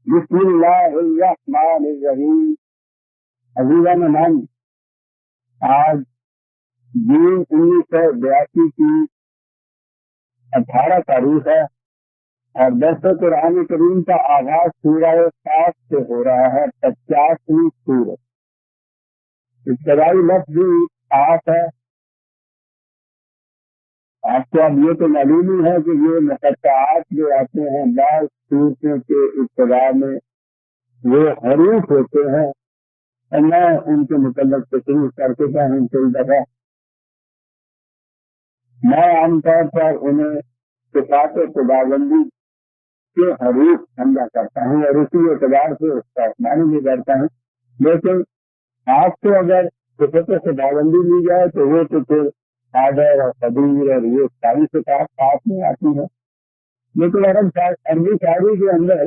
بسم اللہ الرحمن الرحیم. عزیزان من، آج جون 1982 کی 18 تاریخ ہے اور درس قرآن کریم کا آغاز سورہ صاد سے ہو رہا ہے. 50ویں سورت. ابتدائی لفظ بھی آف ہے. آپ کو اب یہ تو معلوم ہی ہے کہ یہ مقطعات جو آتے ہیں بعض صورتوں کے ابتدا میں وہ حروف ہوتے ہیں اور میں ان کے متعلق تشریح کر چکا ہوں کئی دفعہ. میں عام طور پر انہیں صفات خداوندی کے حروف سمجھا کرتا ہوں اور اسی اعتبار سے اس کا معنی بھی کرتا ہوں. لیکن آپ کو اگر صفت خداوندی لی جائے تو وہ تو پھر قادر اور قدیر اور یہ ساری صفات ساتھ میں آتی ہے. لیکن عربی شاعری کے اندر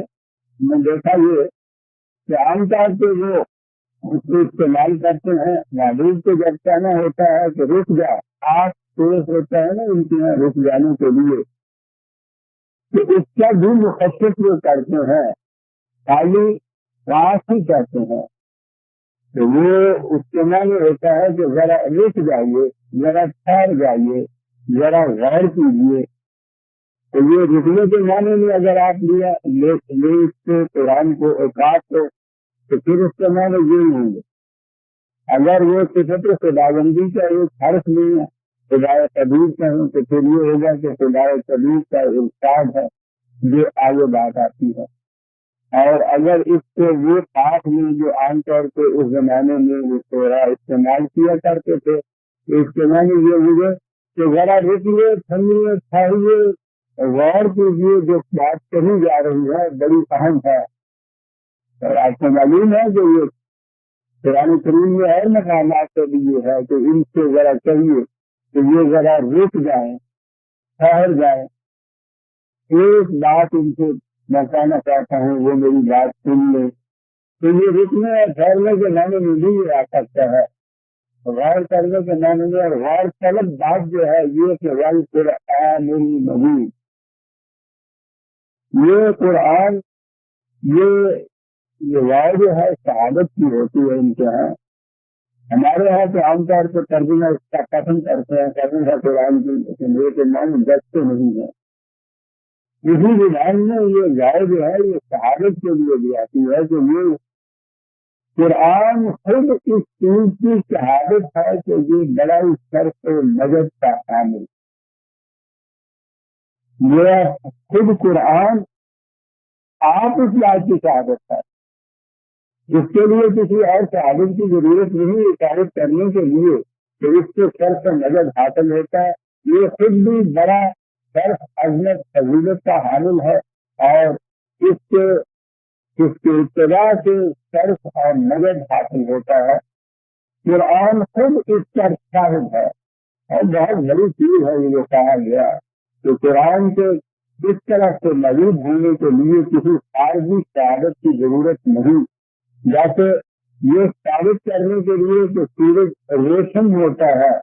میں دیکھا یہ کہ عام طور پہ وہ اس کو استعمال کرتے ہیں. معلوم کو جب کہنا ہوتا ہے کہ رک جا، آٹھ سورج ہوتا ہے نا ان کے یہاں رک جانے کے لیے، تو اس کا بھی مخصص جو کرتے ہیں خالی راس ہی کہتے ہیں. تو وہ اس کے معنی ہوتا ہے کہ ذرا رک جائیے، ذرا ٹھہر جائیے، ذرا غور کیجیے. تو یہ رکنے کے معنی میں اگر آپ لے قرآن کو اوقات کو تو پھر اس کے معنی یہ ہوں گے. اگر وہ صفت خداوندی کا ایک حرف نہیں ہے، خدائے قدیر کہیں تو پھر یہ ہوگا کہ خدائے قدیر کا ارشاد ہے جو آگے بات آتی ہے. اور اگر اس کو وہ پاک میں جو عام طور پہ اس زمانے میں وہ سورہ استعمال کیا کرتے تھے، اس کے معنی یہ ہوئے کہ ذرا رکیے، تھمیے، ٹھہریے، غور کیجیے، جو بات کہی جا رہی ہے بڑی اہم ہے. اور آپ کو معلوم ہے کہ یہ قرآن کریم میں اور مقامات سے بھی یہ ہے کہ ان سے ذرا کہیے کہ یہ ذرا رک جائیں، ٹھہر جائیں. ایک بات ان سے میں کہنا چاہتا ہوں، وہ میری بات سن لیں. تو یہ رکنے اور ٹھہرنے کے معنی میں بھی آ سکتا ہے، غور کرنے کے معنی میں. اور غور طلب بات جو ہے یہ کہ والقرآن المجید، یہ قرآن یہ غور جو ہے شہادت کی ہوتی ہے ان کے یہاں. ہمارے یہاں تو عام طور پر ترجمہ اس کا قسم کرتے ہیں، قسم ہے قرآن کی، لیکن یہ کہ معنی دستے نہیں ہے. اسی زبان میں یہ غور جو ہے یہ شہادت کے لیے بھی آتی ہے کہ یہ قرآن خود اس چیز کی شہادت ہے کہ یہ بڑا ہی شرف و مدد کا حامل. یہ خود قرآن آپ اس بات کی شہادت ہے. اس کے لیے کسی اور شہادت کی ضرورت نہیں شہادت کرنے کے لیے کہ اس سے شرف و مدد حاصل ہوتا ہے. یہ خود بھی بڑا شرف، عظمت، فضیلت کا حامل ہے اور اس کے ابتدا سے شرف اور مدد حاصل ہوتا ہے. قرآن خود اس پر شاہد ہے اور بہت بڑی چیز ہے یہ جو کہا گیا کہ قرآن کے اس طرح سے موجود ہونے کے لیے کسی خارجی شہادت کی ضرورت نہیں. جیسے یہ ثابت کرنے کے لیے کہ سورج روشن ہوتا ہے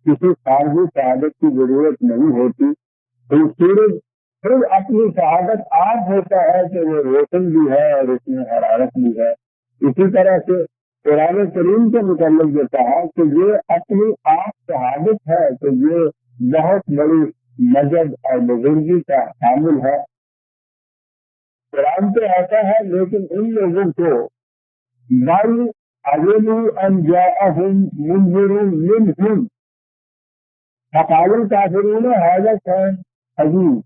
کسی خارجی شہادت کی ضرورت نہیں ہوتی. تو سورج خود اپنی شہادت آپ ہوتا ہے کہ وہ روشن بھی ہے اور اس میں حرارت بھی ہے. اسی طرح سے قرآن کریم کے متعلق جو کہا کہ یہ اپنی آپ شہادت ہے کہ یہ بہت بڑی مدد اور بزرگی کا حامل ہے. قرآن تو ایسا ہے لیکن ان لوگوں کو بل عجبوا ان جاءهم منذر منهم فقال الكافرون هذا شيء عجیب.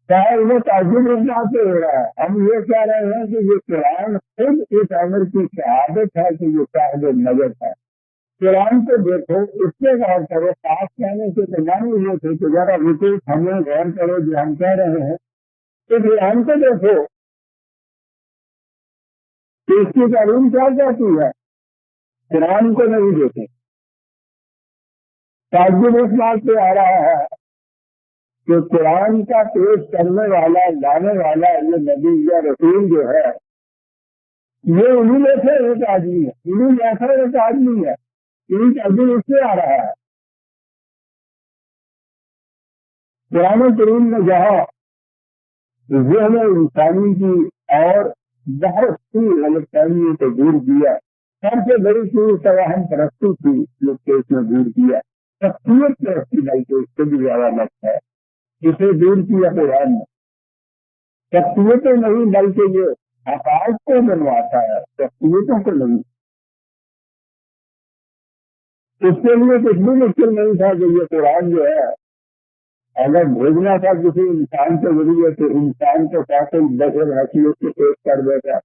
چاہے انہیں تعجب اس بات سے ہو رہا ہے. ہم یہ کہہ رہے ہیں کہ یہ قرآن خود اس امر کی شہادت ہے کہ یہ صاحب نظر ہے. قرآن کو دیکھو، اس سے غور کرو. خاص کہنے سے تو معنی یہ تھے کہ ذرا رکو، ہمیں غور کرو جو ہم کہہ رہے ہیں. تو قرآن کو دیکھو کہ اس کی تعلیم کیا کہتی ہے. قرآن کو نہیں دیکھیں. تعجب اس بات سے آ رہا ہے کہ قرآن کا پیش کرنے والا، لانے والا یہ نبی یا رسول جو ہے یہ انہیں میں سے ایک آدمی ہے، انہیں جیسا ایک آدمی ہے. ان تعجب اس سے آ رہا ہے. قرآن کریم میں جہاں ذہن انسانی کی اور بہت سی غلط فہمیوں کو دور کیا. سب سے بڑی چیز توہم پرستی تھی جو کہ اس نے دور کیا. شخصیت پرستی بلکہ اس سے بھی زیادہ لفظ ہے، اسے دور کیا قرآن نے. شخصیتیں نہیں بلکہ یہ حقائق کو بنواتا ہے، شخصیتوں کو نہیں. اس کے لیے کچھ بھی مشکل نہیں تھا کہ یہ قرآن جو ہے اگر بھیجنا تھا کسی انسان کے ذریعے تو انسان کو کافی بشر حیثیت سے پیش کر دیتا.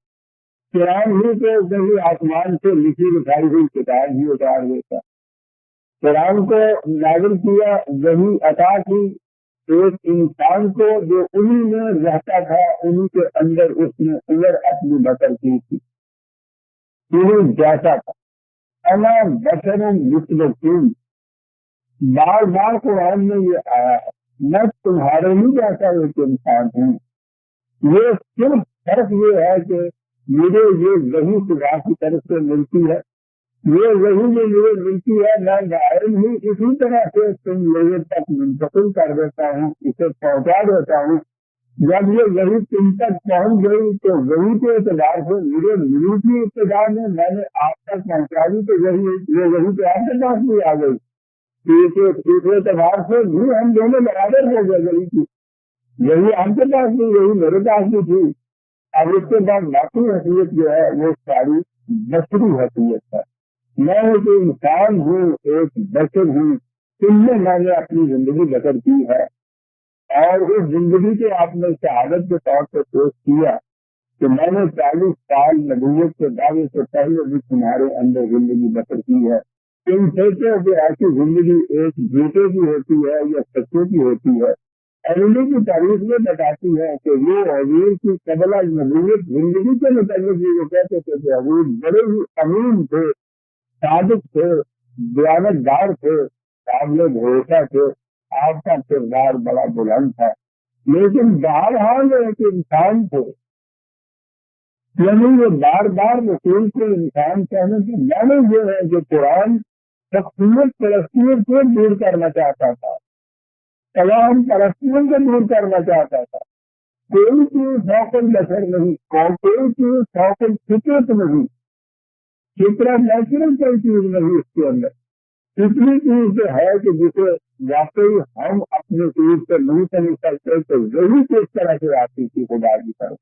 قرآن ہی کو کہیں آسمان سے لکھی دکھائی ہوئی کتاب ہی اتار دیتا. قرآن کو نازل کیا، وہی عطا کی ایک انسان کو جو انہی میں رہتا تھا، انہی کے اندر اس نے اگر اپنی بسر کی تھی، انہیں جیسا تھا. انا بشر مثلکم، بار بار قرآن میں یہ آیا ہے میں تمہارے ہی جیسا ایک انسان ہوں. یہ صرف فرق یہ ہے کہ مجھے یہ وہی خدا کی طرف سے ملتی ہے، یہ وہی جو مجھے ملتی ہے میں غائب ہوں اسی طرح سے تم لوگوں تک منتقل کر دیتا ہوں، اسے پہنچا دیتا ہوں. جب یہ وہی تم تک پہنچ گئی تو وہی کے اعتبار سے مجھے ملی کی ابتدا میں نے آپ تک پہنچا دی تو وہی تو آپ کے پاس بھی آ گئی. دوسرے اعتبار سے بھی ہم دونوں برابر ہو گئے. وہی کی یہی آپ کے پاس بھی، یہی میرے پاس بھی تھی. اب اس کے بعد باقی حیثیت جو ہے وہ ساری بشری حیثیت ہے. میں ایک انسان ہوں، ایک بشر ہوں، تم میں نے اپنی زندگی بسر کی ہے اور اس زندگی کو آپ نے شہادت کے طور پر پیش کیا کہ میں نے 40 سال نبوت کے دعوے سے پہلے بھی تمہارے اندر زندگی بسر کی ہے. تم سوچو کہ ایسی زندگی ایک جھوٹے کی ہوتی ہے یا سچے کی ہوتی ہے. انہیں کی تاریخ میں بتاتی ہے کہ وہ حضور کی قبل نبوت زندگی کے متعلق بھی وہ کہتے تھے کہ حضور بڑے ہی امین تھے، صادق تھے، دیانتدار تھے، قابل بھروسہ تھے، آپ کا کردار بڑا بلند تھا. لیکن بہرحال ایک انسان تھے، یعنی یہ بار بار رسول کو انسان کہنے کی معنی یہ ہے کہ قرآن شخصیت پرستیوں کو دور کرنا چاہتا تھا، کلام پرستیوں کو دور کرنا چاہتا تھا. کوئی چیز فوقل بشر نہیں، کوئی چیز فوقل فطرت نہیں، فطرت نیچرل کوئی چیز نہیں. اس کے اندر اتنی چیز جو ہے کہ جسے واقعی ہم اپنے چیز سے نہیں سمجھ سکتے تو وہی کس طرح سے آتی تھی خدا کی طرف.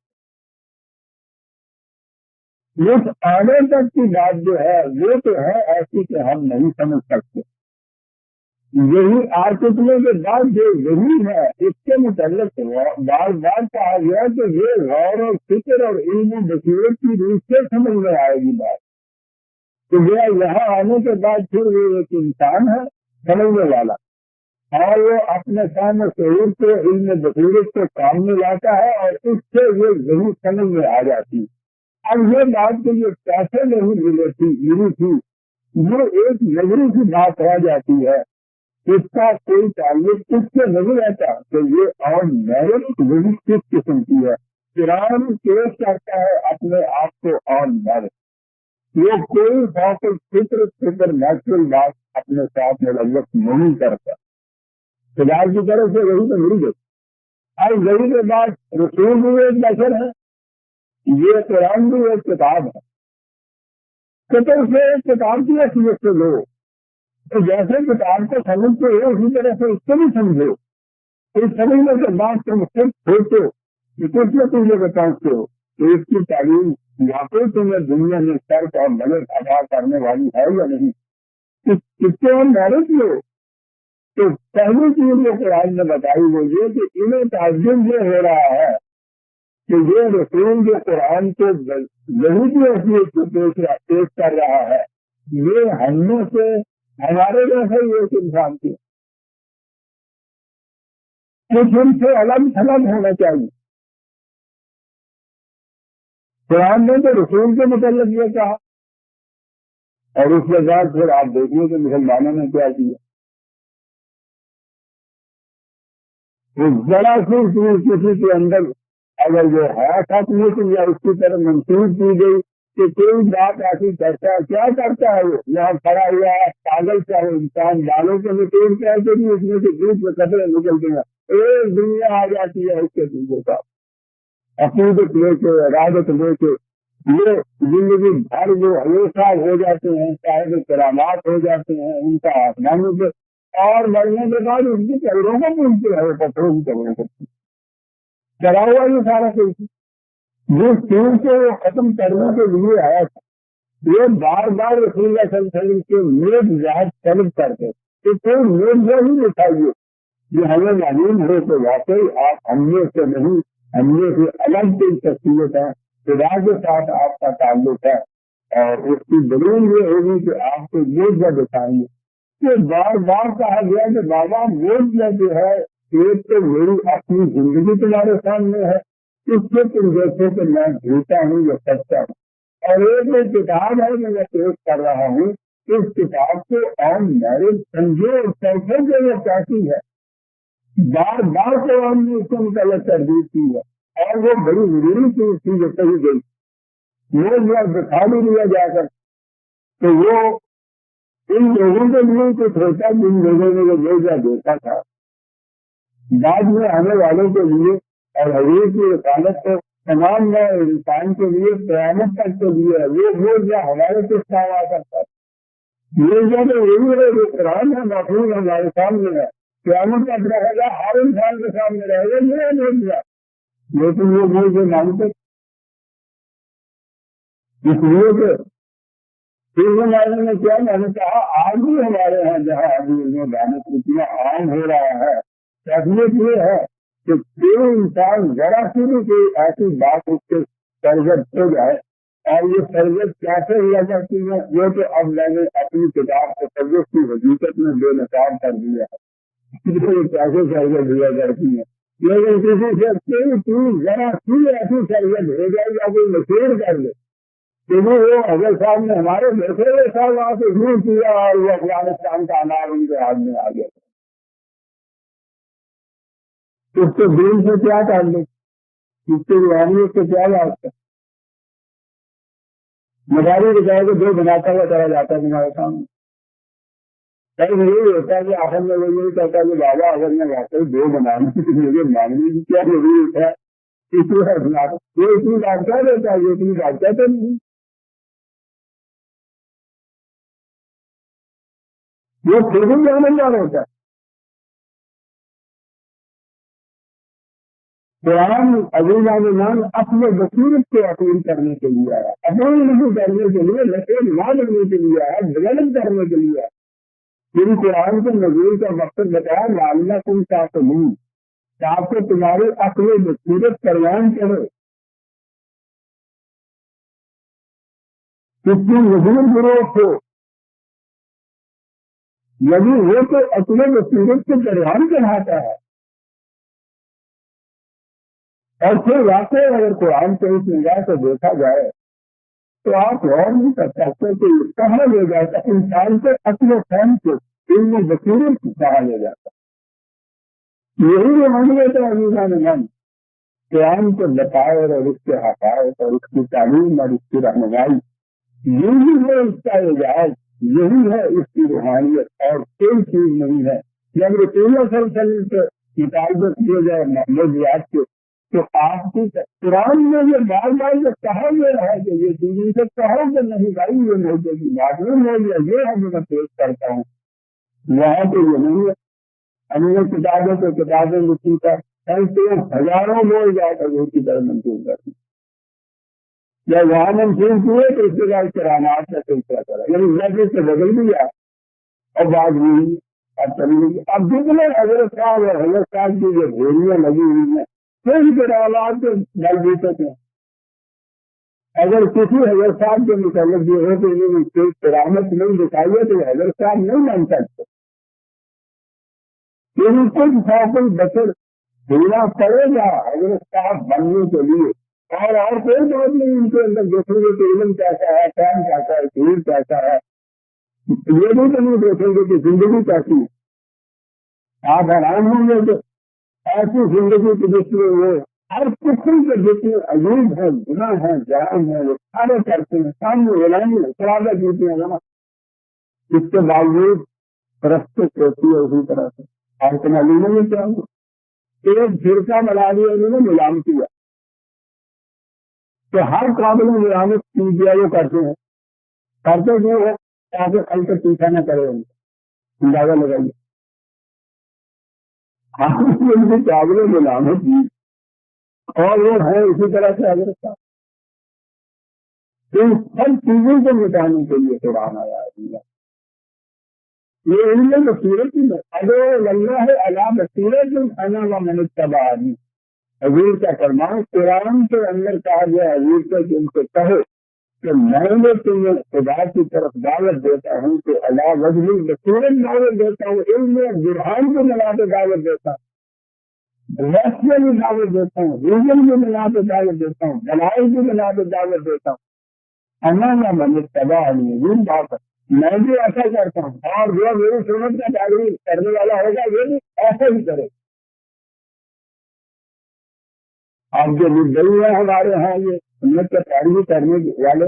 اس آنے تک کی بات جو ہے وہ تو ہے ایسی کہ ہم نہیں سمجھ سکتے. یہی آرٹیکلوں کے بعد جو یہی ہے اس کے متعلق بار بار کہا گیا کہ یہ غور اور فکر اور علم و بصیرت کی روح سے سمجھ میں آئے گی بات. تو یہ یہاں آنے کے بعد پھر وہ ایک انسان ہے سمجھنے والا اور وہ اپنے کام و شعور کو علم و بصیرت کو کام میں لاتا ہے اور اس سے یہ ضرور سمجھ میں آ جاتی. اب یہ بات کہ یہ کیسے نہیں ملی تھی وہ ایک نظری کی بات رہ جاتی ہے. اس کا کوئی تعلق اس سے نہیں رہتا کہ یہ اور میرٹ وہی کس قسم کی ہے. قرآن پیش کرتا ہے اپنے آپ کو اور میرٹ، وہ کوئی فطر نیچرل بات اپنے ساتھ ملوث نہیں کرتا. خدا کی طرف سے وہی تو مل گئی. اور وہی کے بعد رسول بھی ایک بشر ہے، یہ قرآن بھی ایک کتاب ہے. کتاب سے ایک کتاب کی حیثیت سے لو تو جیسے کتاب کو سمجھتے ہو اسی طرح سے اس کو بھی سمجھو. اس سمجھنے کے بعد تم خود سوچو کہ کس میں تم لوگ پہنچتے ہو تو اس کی تعلیم واقعی تمہیں دنیا میں شرط اور مدد ادا کرنے والی ہے یا نہیں. اس سے ہم میرٹ لو تو پہلی چیز جو قرآن نے بتائی وہ یہ کہ انہیں تعظیم یہ ہو رہا ہے کہ یہ رسول جو قرآن کو وہی کی حیثیت سے پیش کر رہا ہے یہ ہم میں سے ہمارے جیسے ایک انسان کی کچھ ان سے الگ تھلگ ہونا چاہیے. قرآن نے تو رسول کے متعلق یہ کہا اور اس کے بعد پھر آپ دیکھیے کہ مسلمانوں نے کیا کیا. ذرا سی چیز کسی کے اندر اگر جو ہے خاتمیت یا اس کی طرف منسوخ کی گئی کہ کوئی بات ایسی کرتا ہے، کیا کرتا ہے وہ یہاں کھڑا ہوا ہے پاگل کا ہے انسان، بالوں کے نکل کر کے بھی اس میں سے دودھ میں قطرے نکلتے ہیں، ایک دنیا آ جاتی ہے اس کے دوسرے کا. عقیدت لے کے ارادت لے کے یہ زندگی بھر جو ہمیشہ ہو جاتے ہیں، صاحب کرامات ہو جاتے ہیں، ان کا آسمانوں پہ اور مرنے کے بعد ان کی قبروں کو پوچھتے رہے، پتھروں کی قبروں کو ڈرا ہوا یہ سارا کچھ جس چیز سے وہ ختم کرنے کے لیے آیا تھا، یہ بار بار رسول اللہ صلی اللہ علیہ وسلم کے نیک ذات طلب کرتے کہ کوئی نیک ذات ہی دکھائیے جو ہمیں معلوم ہو کہ واقعی آپ ہم نے سے نہیں، ہم نے سے الگ کوئی شخصیت ہے، خدا کے ساتھ آپ کا تعلق ہے، اور اس کی دلیل یہ ہوگی کہ آپ کو موجزہ دکھائیں گے۔ کہ بار بار کہا گیا کہ بابا موجزہ جو ہے ایک تو میری اپنی زندگی تمہارے سامنے ہے، اس سے تم دیکھو کہ میں جھوٹا ہوں یا سچا ہوں، اور ایک کتاب ہے جو میں پیش کر رہا ہوں، اس کتاب کو آن میرج سمجھو اور سیکھو کہ یہ کیسی ہے۔ بار بار قرآن نے اس کو متعلق تردید کی ہے، اور وہ بڑی ضروری چیز تھی جو کہی گئی، وہ جو دکھا بھی لیا جا کر تو وہ ان لوگوں کے لیے کچھ ہوتا جن لوگوں نے وہ موجزہ دیکھا تھا، بعد میں آنے والوں کے لیے اور حضور کی رسالت کو تمام نئے انسان کے لیے قیامت تک کے لیے وہ موجزہ ہمارے کس کام آ سکتا ہے۔ موجزہ تو یہی ہے جو قرآن ہے، محفوظ ہمارے سامنے ہے، قیامت تک رہے گا، ہر انسان کے سامنے رہے گا یہ موجزہ، لیکن وہ موجزہ مانتے اس لیے کہ ہمارے نے کیا میں نے کہا آج بھی ہمارے یہاں جہاں ابھی انہیں دانت اتنا عام ہو رہا ہے، اہمیت یہ ہے کہ کوئی انسان ذرا سی بھی کوئی ایسی بات اس کے سرزد ہو جائے، اور یہ سرزد کیسے ہوا کرتی ہے یہ تو اب میں نے اپنی کتاب تصوف کی حقیقت میں بے نقاب کر دیا ہے، کیسے سرزد ہوا کرتی ہے، لیکن کسی سے کوئی چیز ذرا سی ایسی سرزد ہو جائے یا کوئی مشہور کر لے کہ وہ اگر صاحب نے ہمارے بیٹھے ہوئے سال وہاں سے شروع کیا اور وہ افغانستان کا انار ان کے ہاتھ میں آ گیا، اس کے دین سے کیا تعلق، اس کے روحانیت سے کیا واسطہ؟ مداری بچائے کو دو بناتا ہوا چلا جاتا ہے تمہارے سامنے، کئی یہی ہوتا ہے کہ آخر میں وہ یہی کہتا ہے کہ بابا اگر میں واقعی دو بنانے مجھے ماننے کی کیا ضرورت ہے، اس لیے یہ اتنی بات کہہ دیتا ہے، یہ اتنی بات کہتے نہیں، وہ پھر بھی جانبدار ہوتا ہے۔ قرآن عزیزان اپنے بصیرت کو اپیل کرنے کے لیے آیا، اپیل نہیں کرنے کے لیے لکیر نہ کرنے کے لیے آیا، ڈیولپ کرنے کے لیے آیا۔ پھر قرآن کے نزول کا مقصد بتایا معاملہ تم تعقلون، تاکہ تمہاری عقل بصیرت پروان چڑھے، اس کی نزول گروہ ہو، یعنی وہ تو عقل بصیرت کے پروان چڑھاتا ہے۔ اور پھر واقعی اگر قرآن سے اس نگاہ سے دیکھا جائے تو آپ غور نہیں کر سکتے کہ کہاں لے جاتا انسان کے عقل و فہم کو، علم و بصیرت کو کہاں لے جاتا، یہی روحانیت ہے عزیزان من، قرآن کے بطائر اور اس کے حقائق اور اس کی تعلیم اور اس کی رہنمائی، یہی ہے اس کا اعجاز، یہی ہے اس کی روحانیت، اور کوئی چیز نہیں ہے۔ جب رسول اللہ صلی اللہ علیہ وسلم سے مطالبہ کیے جائے موضوعات کے تو آپ کی قرآن میں یہ بار بار یہ کہا گیا ہے کہ یہ چیزیں سے کہو کہ نہیں بھائی یہ موجود کی بات نہیں ہے، یہ ہے جو میں پیش کرتا ہوں، وہاں تو یہ نہیں ہے۔ ہمیں کتابوں کو کتابیں لکھی کر ہزاروں لوگ جا کر وہ کی طرح منسوخ کرتی، جب وہاں منسوخ ہوئے تو اس کے بعد کرامات کا سلسلہ کرا، یعنی نظر سے بدل دیا اور بات ہوئی اب چلی۔ اب جتنے حضرت صاحب اور حضرت صاحب کی جو گھوڑیاں لگی ہوئی ہیں کوئی کرامات کے بل بوتے تھے، اگر کسی حضرت صاحب کے متعلق یہ ہے کہ یہ کوئی کرامت نہیں دکھائیے تو حضرت صاحب نہیں مان سکتے، لیکن کچھ ساکل بچر ہونا پڑے گا حضرت صاحب بننے کے لیے، اور کوئی بات نہیں ان کے اندر دیکھیں گے کہ علم کیسا ہے، فہم کیسا ہے، شعور کیسا ہے، یہ بھی تو نہیں دیکھیں گے کہ زندگی کیسی ہے۔ آپ حیران ہوں گے کہ ایسی زندگی کے جس میں وہ ہر قسم کے جتنے عجیب ہیں، گناہ ہیں، جرائم ہیں، وہ سارے کرتے ہیں، سامنے غلامی ہے، شرابیں پیتے ہیں جناب، اس کے باوجود پرستش ہوتی ہے اسی طرح سے۔ اور معلوم ہے کیا ہوا، ایک فرقہ بنا دیا انہوں نے، غلام کیا، تو ہر قابل ملامت میڈیا وہ کرتے ہیں، کرتے جو ہے تاکہ کل سے پیچھا نہ کرے، اندازہ لگائیے ان کی قابل ملامت بھی، اور وہ ہے اسی طرح سے حضرت صاحب ان سب چیزوں کو مٹانے کے لیے قرآن آیا ہے۔ یہ ان میں بصیرت ہی ہے، اگر اللہ ہے اللہ بصیرت انا و من اتبعنی، حضور کا فرمان قرآن کے اندر کہا گیا حضور سے کہ ان کو کہے کہ میں نے تمہیں خدا کی طرف دعوت دیتا ہوں کہ اللہ وجہ بصیرت دعوت دیتا ہوں، علم اور برہان کو ملا کے دعوت دیتا ہوں، ریشنل دعوت دیتا ہوں، ریزن کو ملا کے دعوت دیتا ہوں، دلائل کو ملا کے دعوت دیتا ہوں، انا و من اتبعنی، یہ بات ہے میں بھی ایسا کرتا ہوں، اور جو میری سنت کا تعریف کرنے والا ہوگا وہ بھی ایسا ہی کرے۔ اب جو مدعی ہیں ہمارے ہاں یہ سنت کا تعریف کرنے والے،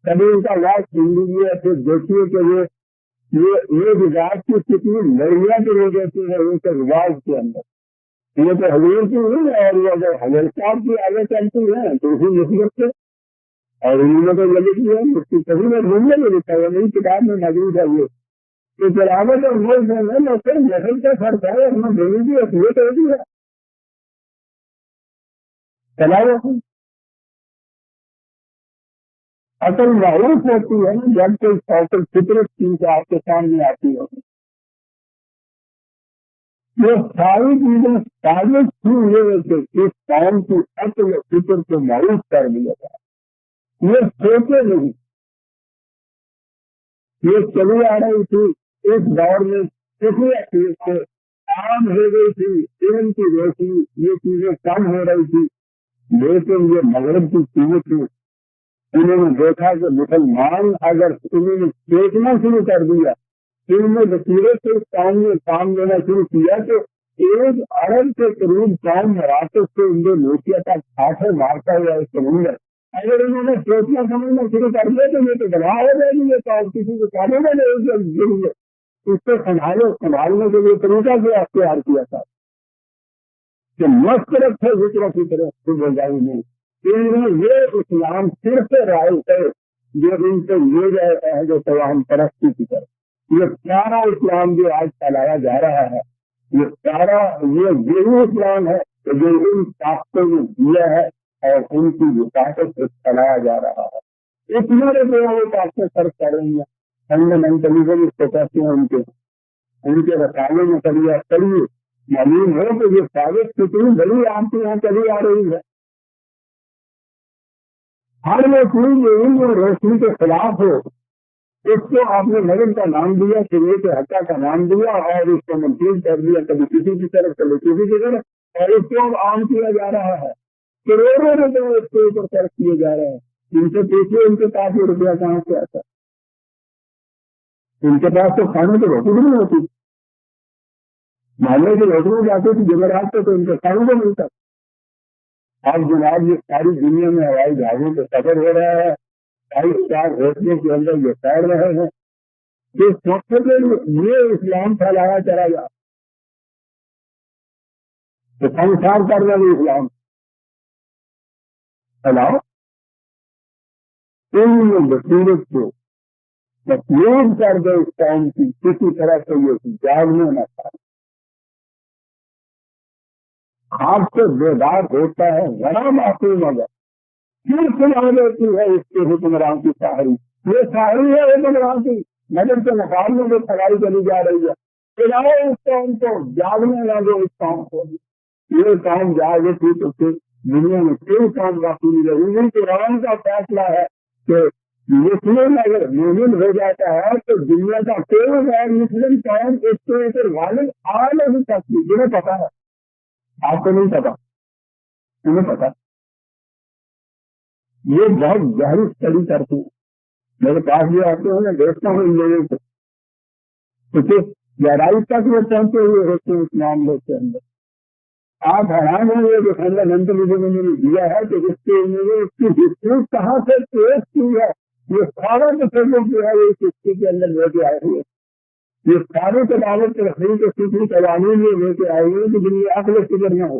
کبھی ان کا واقع سن لیجیے، پھر دیکھیے کہ یہ رواج کی کتنی لڑیاں جو ہو جاتی ہیں ان کے رواج کے اندر، یہ تو حضور کی نہیں ہے، اور یہ اگر حضرت صاحب کی آگے چلتی ہے تو اسی نسبت سے، اور انہوں نے تو یہ لکھی ہے اس کی کبھی میں ڈھونڈنے میں لکھا ہے، میری کتاب میں موجود ہے یہ کہ تلاوت اور وہ میں صرف نسل کا فرق ہے، ہمیں دینی کی اصلیت ہوتی ہے تلاوت اصل معروف ہوتی ہے نا جب کوئی سوشل فطرت چیز آپ کے سامنے آتی ہے، یہ ساری چیزیں ثابت کی ہوئے کہ اس قوم کی عقل و فکر کو معروف کر دیا جائے، یہ سوچے نہیں، یہ چلی آ رہی تھی اس دور میں کسی چیز سے عام ہو گئی تھی، علم کی روشنی یہ چیزیں کم ہو رہی تھی، لیکن یہ مغرب کی چیزیں تھی، انہوں نے دیکھا کہ مسلمان اگر انہوں نے دیکھنا شروع کر دیا، ان میں بصیرت سے اس کام میں کام لینا شروع کیا تو 1 ارب کے قریب قوم مراکز سے انڈونیشیا تک آٹھے مارتا ہوا اس سمندر، اگر انہوں نے سوچنا سمجھنا شروع کر دیا تو یہ تو گواہ ہو جائے گی، یہ تو کسی کو کہنے میں نہیں، اس کو سنبھالنے کے لیے طریقہ سے اختیار کیا تھا کہ مسترد ہے ذکر کی طرف خود ہو جائے نہیں، انہوں یہ اسلام صرف رائے ہے جو ان سے لے جائے ہے جو تمام ترقی کی طرف، یہ سارا اسلام جو آج پھیلایا جا رہا ہے یہ سارا یہی اسلام ہے جو ان طاقتوں نے دیا ہے اور ان کی طاقت سے چلایا جا رہا ہے، اتنے وہ طاقتیں سرف کر رہی ہیں، فنڈامنٹلزم اس کو کہتے ہیں، ان کے رسالے میں کبھی معلوم ہو کہ یہ ثابت کتنی بڑی آپ کے یہاں چلی آ رہی ہے، ہر وہ چیز علم اور روشنی کے خلاف ہو اس کو آپ نے نظر کا نام دیا، شریعت حقہ کا نام دیا اور اس کو منسوخ کر دیا، کبھی کسی کی طرف کبھی کسی کی طرف، اور اس کو عام کیا جا رہا ہے، کروڑوں روپے اس کے اوپر خرچ کیے جا رہے ہیں، ان سے پوچھیے ان کے پاس یہ روپیہ کہاں سے آتا، ان کے پاس تو کھانے کی روٹی بھی نہیں ہوتی، محلے کی روٹی میں جاتے تھے جمعرات کو تو ان کے کھانے کو ملتا، اب جناب یہ ساری دنیا میں ہوائی جہازوں پہ سفر ہو رہا ہے، 5 ہوٹلوں کے اندر یہ ٹھہر رہے ہیں، جس مقصد میں یہ اسلام پھیلایا چلا جا تو سنسار کر رہے اسلام پھیلاؤ، ان بصیرت کو تسلیم کر دے اس قوم کی، کسی طرح سے یہ جاگنے نہ پائے، آپ سے بیدار ہوتا ہے ذرا معصوم مگر پھر سنا دیتی ہے اس کے حکمران کی شاعری، یہ شاعری ہے حکمران کی نظر کے مقابلے میں پھیلائی چلی جا رہی ہے، چلاؤ اس قوم کو، جاگنے لگے اس قوم کو، یہ قوم جاگے تھی تو پھر دنیا میں کوئی کام باقی نہیں رہی، ان قرآن کا فیصلہ ہے کہ مسلم اگر مومن ہو جاتا ہے تو دنیا کا کوئی غیر مسلم قوم اس کے اوپر غالب آ نہیں سکتی، جنہیں پتا ہے، آپ کو نہیں پتا، انہیں پتا، یہ بہت گہری اسٹڈی کرتی ہیں، میرے پاس بھی آتے ہیں میں دیکھتا ہوں ان لوگوں کو، تو پھر گہرائی تک وہ پہنچے ہوئے ہوتے ہیں اس معاملے کے اندر، آپ حیران ہوں گے کہ فنڈامنٹلزم انہوں نے دیا ہے کہ اس کے انہوں نے اس کی ہسٹری کہاں سے پیش کی ہے، یہ سارا تصور جو ہے اس ہسٹری کے اندر لے کے آئے ہوئے، یہ ساری کتابیں تفریح کے فکری قوانین میں لے کے آئے ہوئے کہ دنیا عقل فکر نہ ہو،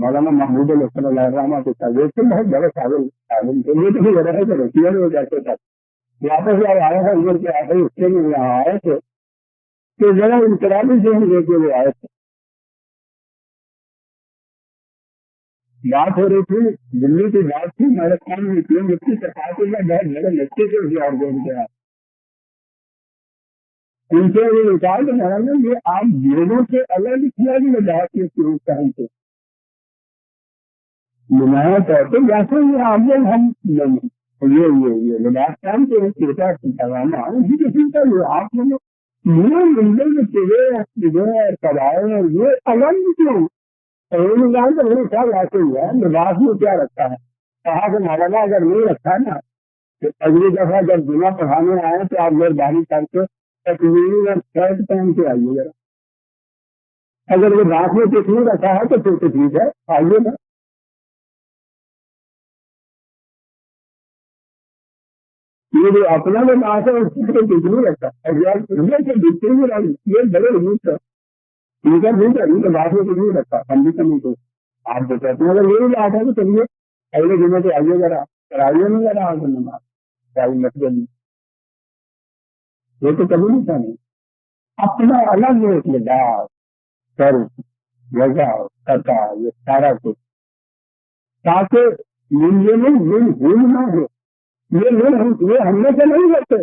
مولانا محمود الحسن اللہ کے ساتھ تو بہت بڑے قابل تھے، یہ تو بڑا ہے کہ روپیے میں جاتے تھے واپس جب آئے ہیں ادھر کے آئے اس سے یہاں آئے تھے تو ذرا انقلابی ذہن لے کے وہ آئے تھے. بات ہو رہی تھی دلی کی بات تھی میرے خان میں اتنی مٹی چپاتے میں بہت بڑے لچے سے اسی اور دور گیا ان سے یہ نکال تو مولانا یہ آپ لوگوں سے الگ کیا بھی بات کی شروع کریں تھے نمایاں طور پہ جیسے یہ آپ لوگ ہم یہ لباس کام کے کرتا کروانا اسی قسم کا یہ آپ لوگ یہ مندر میں چلے قبائل یہ الگ کیوں نکال تو میرے خیال ایسے ہی ہے. لباس میں کیا رکھا ہے کہا کہ مولانا اگر نہیں رکھا نا تو اگلی دفعہ جب جمعہ پڑھانے آئے تو آپ مہربانی کر کے تکمیری اور شرٹ پہن کے آئیے ذرا. اگر وہ رات میں کچھ نہیں رکھا ہے تو پھر تو ٹھیک ہے آئیے نا. یہ جو اپنا لباس ہے اس کو کچھ نہیں رکھا یہ بڑے روپ ہے نہیں تو بات میں کچھ نہیں رکھا ہم بھی کمی کو آپ جو کہتے ہیں اگر یہی بات ہے تو چلیے اگلے دنوں سے آئیے ذرا کرائیے نہیں ذرا آپ نماز کوئی مطلب نہیں یہ تو کبھی نہیں کریں اپنا الگ ایک لباس سر جگہ کرتا یہ سارا کچھ تاکہ یہ بھول نہ ہو یہ ہم میں سے نہیں کرتے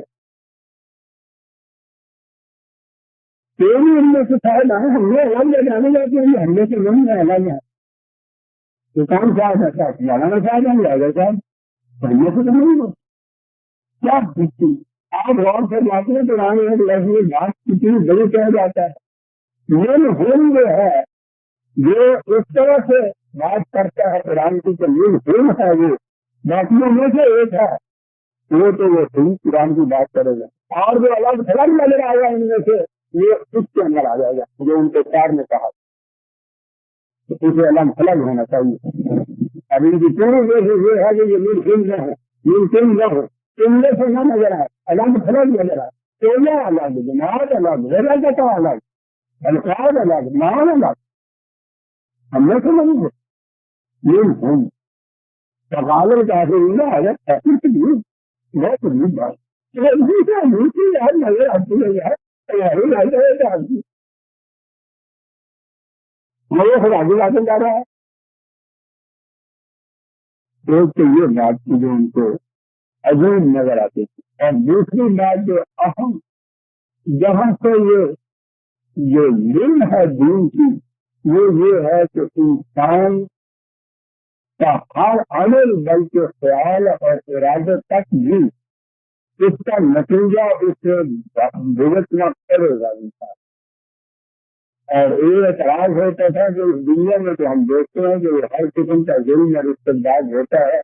تیری ان میں سے شاید آئے ہم نے الگ جانے جاتے ہیں ہم میں سے نہیں ہے الگ ہے تو کون صاحب ہے صاحب مولانا صاحب ہم جائے گا صاحب ہم میں سے تو نہیں ہو کیا دکھتی آپ غور سے جاتے ہیں تو آنے ایک لفظ بات کتنی بڑی کہہ جاتا ہے یہ ہول جو ہے جو اس طرح سے بات کرتا ہے قرآن کی کہ یہ ہول ہے وہ باقیوں میں سے ایک ہے وہ تو وہ قرآن کی بات کرے گا اور جو الگ تھلگ نظر آئے گا ان میں سے یہ اس کے اندر آ جائے گا جو ان کے پیار نے کہا تو اسے الگ تھلگ ہونا چاہیے. اب ان کی پوری یہ ہے کہ یہ ملکن نہ ہے ملکن نہ ہو تمنے سے نہ نظر آئے الگ تھلگ نظر آئے تولا الگ جماعت الگ غیرت الگ الفاظ الگ مان الگ ہم نے تو نہیں ہے یہ ہوں سوال کافی نہ اگر بہت عجیب بات نظر آتی ہے میرے خود آگے آگے جا رہا ہے ایک تو یہ بات کی جو ان کو عجیب نظر آتی تھی اور دوسری بات جو اہم جہاں سے یہ دل ہے دین کی یہ ہے کہ انسان کا ہر عمل بلکہ خیال اور ارادے تک بھی اس کا نتیجہ اسے بھگتنا کرے گا انسان. اور یہ اعتراض ہوتا تھا کہ اس دنیا میں جو ہم دیکھتے ہیں کہ ہر قسم کا ظلم اور استبداد ہوتا ہے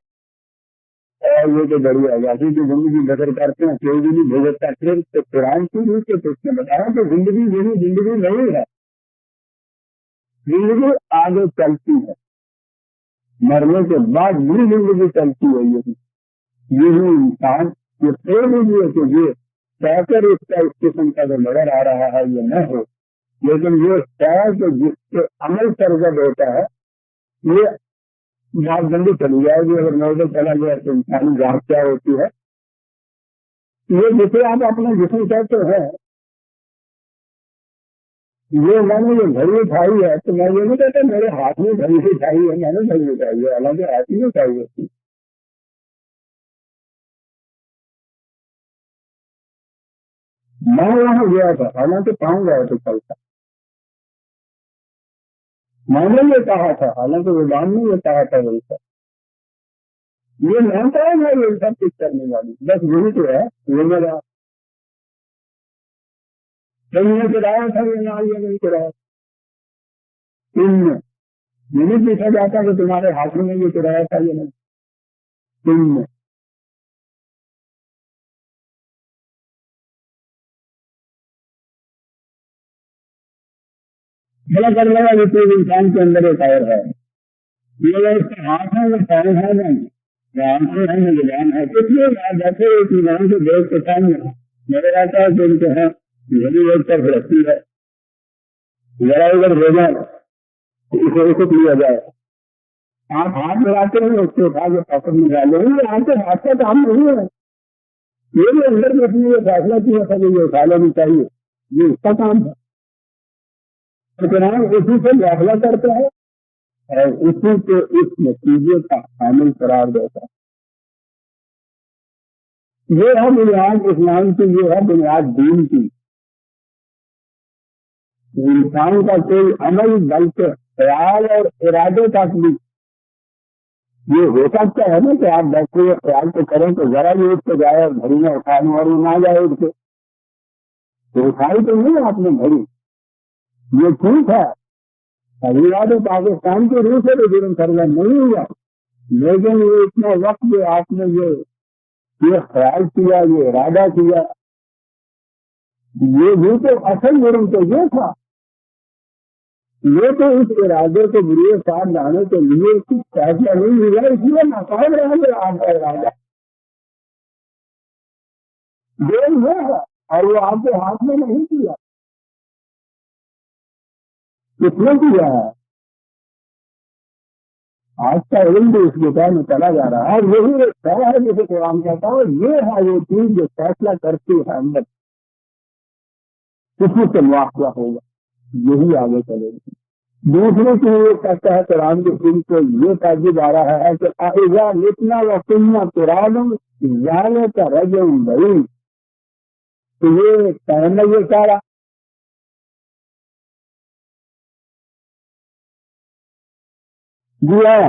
اور یہ جو بڑی آزادی کی زندگی بسر کرتے ہیں کوئی بھی نہیں بھگتتا پھر تو قرآن کی روح سے اس نے بتایا کہ زندگی یہی زندگی نہیں ہے زندگی آگے چلتی ہے مرنے کے بعد بھی زندگی چلتی ہے یہی انسان یہ پھر لیجیے کہ یہ کہہ کر اس کا اس قسم کا جو نظر آ رہا ہے یہ نہ ہو لیکن یہ شاید جس سے عمل سرگرد ہوتا ہے یہ بات بندی چلی جائے گی اگر نوزے چلا گیا تو انسانی ذات کیا ہوتی ہے یہ جسے آپ اپنا جسم کہتے ہیں یہ میں نے یہ گھڑی اٹھائی ہے تو میں یہ نہیں کہتا میرے ہاتھ میں گھڑی اٹھائی ہے میں نے گھڑی اٹھائی ہے حالانکہ ہاتھ ہی اٹھائی ہوتی میں وہاں گیا تھا حالانکہ پاؤں گیا تو چلتا میں نے یہ کہا تھا حالانکہ زبان نے یہ کہا تھا وہی تھا یہ میں کہا میں یہ سب کچھ کرنے والی بس یہی تو ہے یہ میرا میں چلایا تھا یہ نہ یہ نہیں چلایا تم نے یہ نہیں پوچھا جاتا کہ تمہارے ہاتھوں میں یہ چلایا تھا یہ نہیں تم نے بڑا کرنے والی چیز انسان کے اندر ایک اور ہے یہ اس کے ہاتھ ہے وہ پاؤں ہے نہیں آنکھیں ہیں نہ زبان ہے کچھ نہیں جیسے ایک ایمان سے دیکھ کے سامنے میرے آتا ہے کہ ان کے ہاں یہی ایک طرف رکھتی ہے ذرا ادھر بھیجا اسے رخ لیا جائے آپ ہاتھ ملاتے ہیں اس کے اٹھا کے پکڑ میں ڈالے ہیں، آپ کے ہاتھ کا کام نہیں ہے، یہ بھی اندر میں اپنی یہ فیصلہ کیا تھا کہ یہ اٹھا لینی چاہیے، یہ اس کا کام ہے، لیکن اسی سے داخلہ کرتا ہے اور اسی کو اس نتیجے کا حامل قرار دیتا ہے۔ یہ ہے بنیاد اسلام کی، یہ ہے بنیاد دین کی۔ انسان کا کوئی عمل بلکہ خیال اور ارادے تک بھی یہ ہو سکتا ہے نا کہ آپ بیٹھے ہوئے خیال تو کریں تو ذرا بھی اٹھ کے جائے اور گھڑی میں اٹھانے والی نہ جائے اٹھ کے، تو اٹھائی تو نہیں آپ نے گھڑی، یہ ٹھیک ہے، ابھی بات پاکستان کی روح سے تو جرم سرگرم نہیں ہوا، لیکن یہ اتنا وقت جو آپ نے یہ خیال کیا، یہ ارادہ کیا، یہ بھی تو اصل جرم تو یہ تھا، یہ تو اس ارادے کو بری ساتھ لانے کے لیے کچھ فیصلہ نہیں ملا، اس لیے ناکام رہا کہ آپ کا ارادہ دیر ہوا ہے اور وہ آپ کے ہاتھ میں نہیں کیا، کس نے کیا ہے؟ آج کا علم بھی اس بتا میں چلا جا رہا ہے، اور یہی ایک طرح ہے جسے قرآن کہتا ہے، یہ ہے وہ چیز جو فیصلہ کرتی ہے اندر کسی سے مواقع ہوگا، یہی آگے چلے گی۔ دوسرے کی یہ کہتا ہے قرآن کے دن کو یہ تعجب آ رہا ہے کہ اذا متنا وکنا ترابا ذلک رجع بعید، تو یہ کہنا یہ سارا جی ہاں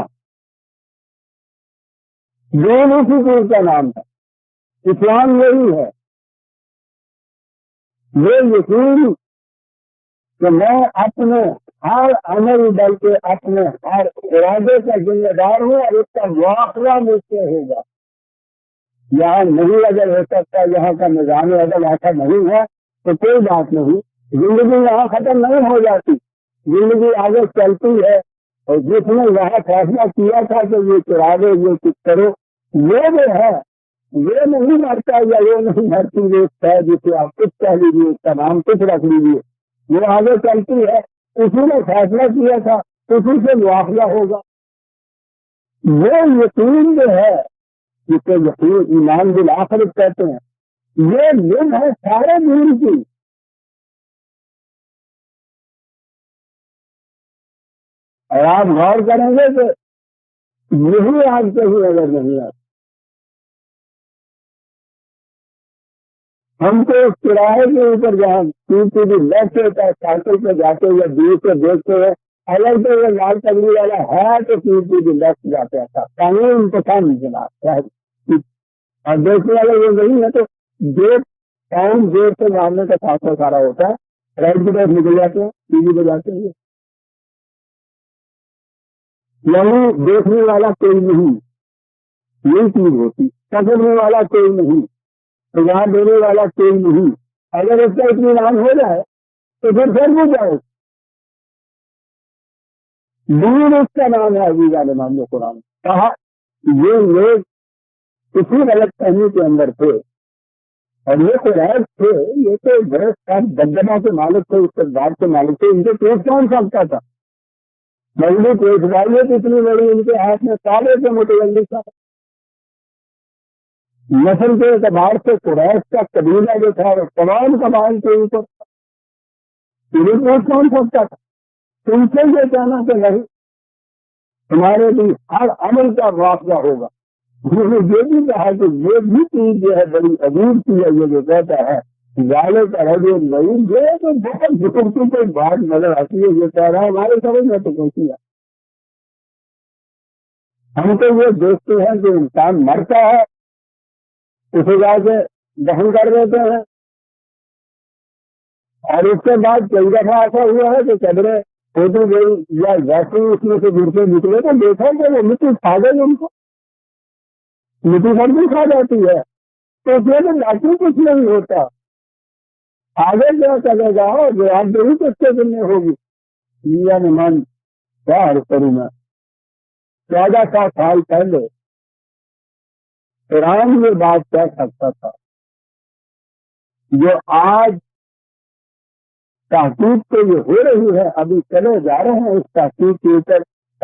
دین اسی چیز کا نام ہے، اسلام یہی ہے، یہ یقین کہ میں اپنے ہر عمل بلکہ اپنے ہر ارادے کا ذمہ دار ہوں اور اس کا مواخذہ مجھ سے ہوگا۔ یہاں نہیں اگر ہو سکتا، یہاں کا نظام عدل ایسا نہیں ہے تو کوئی بات نہیں، زندگی یہاں ختم نہیں ہو جاتی، زندگی آگے چلتی ہے، اور جس نے یہاں فیصلہ کیا تھا کہ یہ چرا دو، یہ کچھ کرو، یہ جو ہے یہ نہیں مرتا یا یہ نہیں مرتی، یہ ہے جسے آپ کچھ کہہ لیجیے، اس کا نام کچھ رکھ لیجیے، وہ آگے چلتی ہے، اسی نے فیصلہ کیا تھا، اسی سے مواخذہ ہوگا۔ وہ یقین جو ہے جسے یقین ایمان بالآخرت کہتے ہیں، یہ دن ہے سارے دین کی۔ اور آپ غور کریں گے کہ یہی آج کہیں نظر نہیں آتا، ہم تو کرائے کے اوپر جہاں بھی لیفٹ ہوتا ہے سائیکل پہ جاتے ہوئے دور سے دیکھتے ہوئے، اگر تو یہ لال پگڑی والا ہے تو بھی لیفٹ جاتے ہیں، قانون انتظام نہیں چلا، اور دیکھنے والا یہ نہیں ہے تو دیر ٹائم دیر سے مارنے کا فاصلہ سارا ہوتا ہے، رائٹ کی طرف نکل جاتے ہیں، ٹی وی پہ جاتے ہیں، یعنی دیکھنے والا کوئی نہیں، یہی چیز ہوتی، پکڑنے والا کوئی نہیں، پیغام دینے والا کوئی نہیں، اگر اس کا اطمینان ہو جائے تو پھر بھی جائے، دین اس کا نام ہے عزیز عالمان نے قرآن کہا۔ یہ لوگ اسی غلط فہمی کے اندر تھے، اور یہ قریش تھے، یہ تو بہت دبدبا کے مالک تھے، استقبال کے مالک تھے، ان کے پیٹ کون سکتا تھا، مجھے پیٹ والیت اتنی بڑی ان کے ہاتھ میں سالے سے متعلق تھا، نسل کے اعتبار سے قریش کا قبیلہ جو تھا وہ تمام قبائل کے اوپر انہیں پیٹ کون سکتا تھا، تم سے یہ کہنا کہ نہیں تمہارے بھی ہر عمل کا واقعہ ہوگا۔ یہ بھی کہا کہ یہ بھی چیز جو ہے بڑی عجیب چیز ہے، یہ جو کہتا ہے والے کا رجل نہیں، یہ تو بہت ذکر کی کوئی بات نظر آتی ہے، یہ کہہ رہا ہے ہمارے سمجھ میں تو کیسی ہے، ہم تو یہ دیکھتے ہیں کہ انسان مرتا ہے اسے جا کے دفن کر دیتے ہیں، اور اس کے بعد کئی دفعہ ایسا ہوا ہے کہ قبریں ہوتی گئی یا ویسے ہی اس میں سے گر کے نکلے تو دیکھا کہ وہ مٹی کھا گئی، ان کو مٹی سب بھی کھا جاتی ہے، تو اس میں لاٹھی کچھ نہیں ہوتا، آگے کیا چلے گا جو آپ دہی کس کے ذمہ ہوگی۔ دنیا میں من کیا عرض کروں میں، 1400 سال پہلے قرآن یہ بات کہہ سکتا تھا، جو آج تحقیق تو یہ ہو رہی ہے، ابھی چلے جا رہے ہیں اس تحقیق کے اوپر،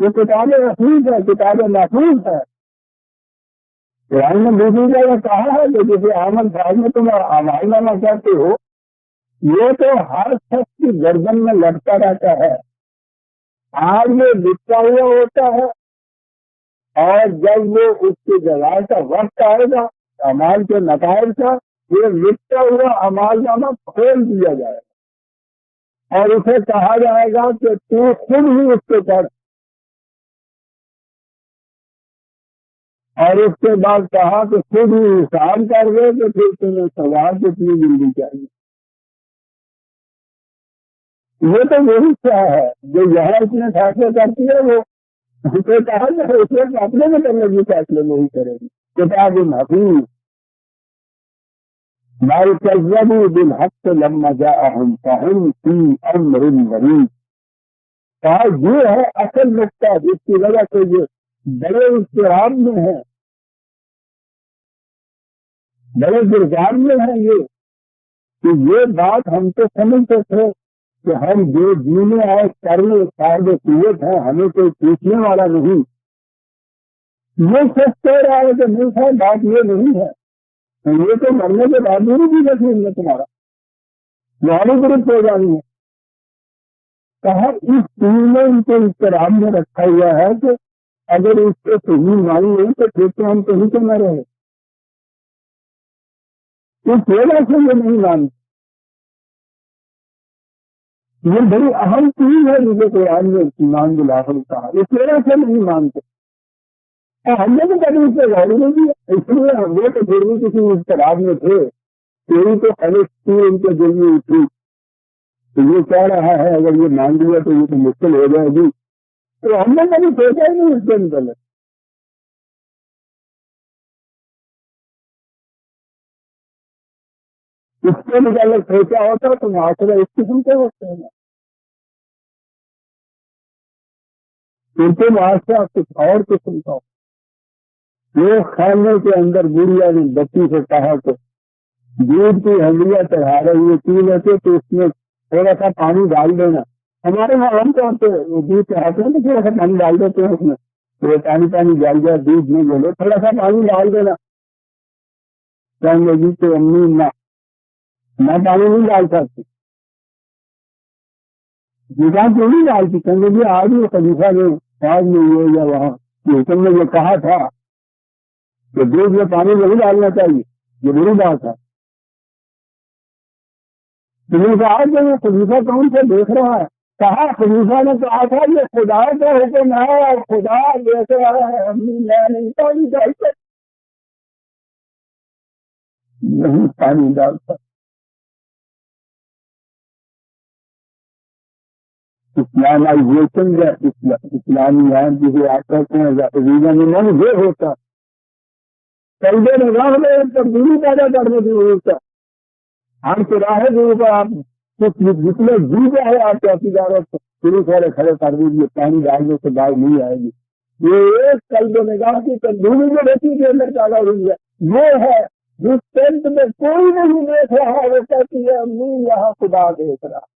یہ کتابیں محفوظ ہے، کتابیں محفوظ ہے. قرآن نے دوسری جگہ کہا ہے کہ جسے عمل صاحب میں تم اعمال نامہ کہتے ہو، یہ تو ہر شخص کی گردن میں لٹکا رہتا ہے. آج یہ لٹکا ہوا ہوتا ہے، اور جب وہ اس کی جزا کا وقت آئے گا اعمال کے نتائج کا، یہ لٹکا ہوا اعمال نامہ کھول دیا جائے گا اور اسے کہا جائے گا کہ تو خود ہی اس کے پاس، اور اس کے بعد کہا کہ خود ہی حساب کر دے کہ پھر تمہیں سوال کتنی ملنی چاہیے. یہ تو وہی کیا ہے جو یہاں اتنے فیصلے کرتی ہے، وہ اسے کہا کہ اسے اپنے میں کرنے کے فیصلے نہیں کرے گی. کتاب محفوظ مال کذبوا بالحق لما جاءهم فهم في امر مريض. کہا یہ ہے اصل نقطہ جس کی وجہ سے یہ بڑے اضطراب میں ہیں، بڑے گرجان میں ہیں. یہ کہ یہ بات ہم تو سمجھتے تھے کہ ہم جو جینے اور کرنے صاحب قوت ہیں، ہمیں کوئی پوچھنے والا نہیں. یہ سچ کہہ رہا ہے کہ نہیں صاحب بات یہ نہیں ہے، یہ تو مرنے کے بعد بھی نصیب میں تمہارا یعنی گرفت ہو جانی ہے. کہا اس چیز میں ان کو اضطراب میں رکھا ہوا ہے کہ اگر اس کو صحیح مان نہیں تو پھر تو ہم کہیں تو نہ رہے. اس وجہ سے یہ نہیں مانتے. یہ بڑی اہم چیز ہے جسے قرآن نے ایمان بالآخرت کہا، اس وجہ سے نہیں مانتے. اور ہم نے تو کبھی اس سے غور نہیں کیا، اس لیے ہم نے تو پھر بھی کسی اضطراب میں تھے. تیری تو خالص تھی ان کے دل میں اٹھی تو یہ کہہ رہا ہے اگر یہ مان لیا تو یہ تو مشکل ہو جائے گی. تو ہم نے کبھی سوچا ہی نہیں اس کے متعلق. اس کے متعلق سوچا ہوتا تو معاشرہ اس قسم کے ہوتے ہیں، پھر تو معاشرہ کچھ اور قسم کا. یہ خانے کے اندر بڑھیا نے بچی سے کہا کہ دودھ کی ہنڈیاں چڑھا رہی ہے، پی لیتے تو اس میں تھوڑا سا پانی ڈال دینا. ہمارے وہاں عام طور پہ دودھ چڑھاتے ہیں تو تھوڑا سا پانی ڈال دیتے ہیں، اس میں تو پانی پانی ڈال جائے دودھ نہیں بولے تھوڑا سا پانی ڈال دینا. کہیں گے جی تو امی نہ میں پانی نہیں ڈال سکتی. نکال کیوں نہیں ڈالتی؟ کہیں گے جی آج ہی خلیفہ نے آج میں یہ یا وہاں حکم نے یہ کہا تھا کہ دودھ میں پانی نہیں ڈالنا چاہیے، یہ بری بات ہے. تم نے کہا کہ یہ خلیفہ کون سے دیکھ رہا ہے؟ کہا خلیفہ نے کہا تھا یہ خدا کا حکم ہے اور خدا دیکھ رہا ہے، امی میں نہیں پانی ڈالتا، نہیں پانی ڈالتا. اسلامائزیشن یا اسلامیات جسے آپ کہتے ہیں یہ ہوتا قلب نگاہ میں تبدیلی پیدا کرنے کی ضرورت ہے. ہم چراہے کے اوپر آپ جتنے جی ہے آپ کی تجارت شروع سے کھڑے کر دیجیے، پانی ڈالنے سے باہر نہیں آئے گی. یہ ایک قلب نگاہ کی تبدیلی جو بیٹی کے اندر پیدا ہوئی ہے وہ ہے جس ٹینٹ میں کوئی نہیں دیکھ رہا وہ کہتی ہے امی یہاں خدا دیکھ رہا.